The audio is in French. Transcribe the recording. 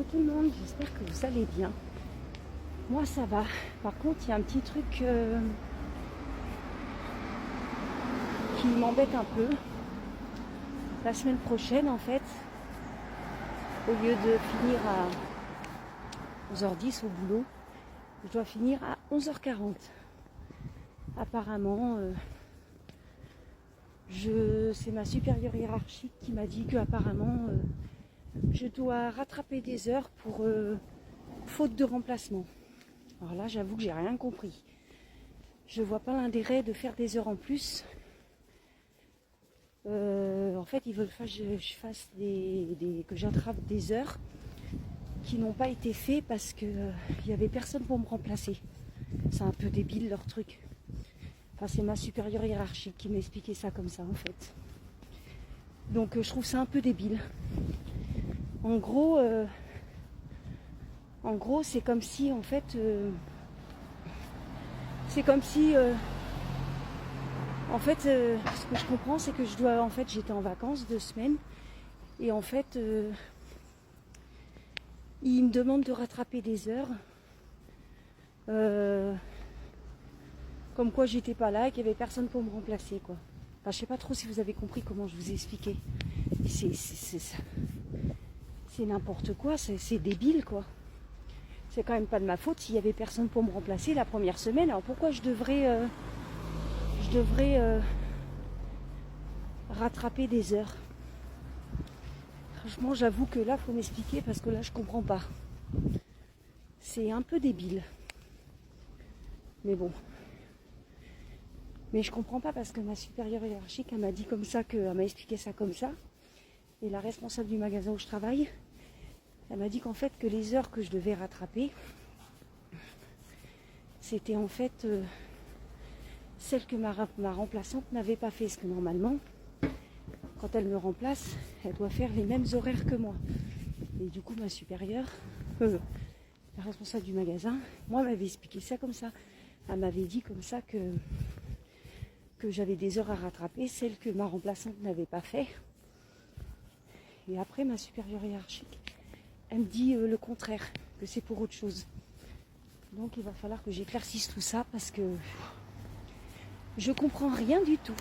Coucou tout le monde, j'espère que vous allez bien. Moi ça va. Par contre il y a un petit truc qui m'embête un peu. La semaine prochaine en fait, au lieu de finir à 11h10 au boulot, je dois finir à 11h40. Apparemment, c'est ma supérieure hiérarchique qui m'a dit que apparemment je dois rattraper des heures pour faute de remplacement. Alors là, j'avoue que j'ai rien compris. Je vois pas l'intérêt de faire des heures en plus. En fait, ils veulent que je fasse que j'attrape des heures qui n'ont pas été faites parce que il y avait personne pour me remplacer. C'est un peu débile leur truc. Enfin, c'est ma supérieure hiérarchique qui m'a expliqué ça comme ça en fait. Donc je trouve ça un peu débile. En gros, c'est comme si en fait, ce que je comprends, c'est que j'étais en vacances 2 semaines et en fait, ils me demandent de rattraper des heures, comme quoi j'étais pas là et qu'il y avait personne pour me remplacer quoi. Enfin, je sais pas trop si vous avez compris comment je vous ai expliqué. C'est n'importe quoi, c'est débile quoi. C'est quand même pas de ma faute s'il y avait personne pour me remplacer la première semaine. Alors pourquoi je devrais rattraper des heures? Franchement, j'avoue que là, faut m'expliquer parce que là, je comprends pas. C'est un peu débile. Mais bon. Mais je comprends pas parce que ma supérieure hiérarchique, elle m'a dit comme ça, elle m'a expliqué ça comme ça. Et la responsable du magasin où je travaille, elle m'a dit qu'en fait, que les heures que je devais rattraper, c'était en fait celle que ma remplaçante n'avait pas fait. Parce que normalement, quand elle me remplace, elle doit faire les mêmes horaires que moi. Et du coup, ma supérieure, la responsable du magasin, moi, m'avait expliqué ça comme ça. Elle m'avait dit comme ça que j'avais des heures à rattraper, celles que ma remplaçante n'avait pas fait. Et après, ma supérieure hiérarchique, elle me dit le contraire, que c'est pour autre chose. Donc, il va falloir que j'éclaircisse tout ça parce que je comprends rien du tout.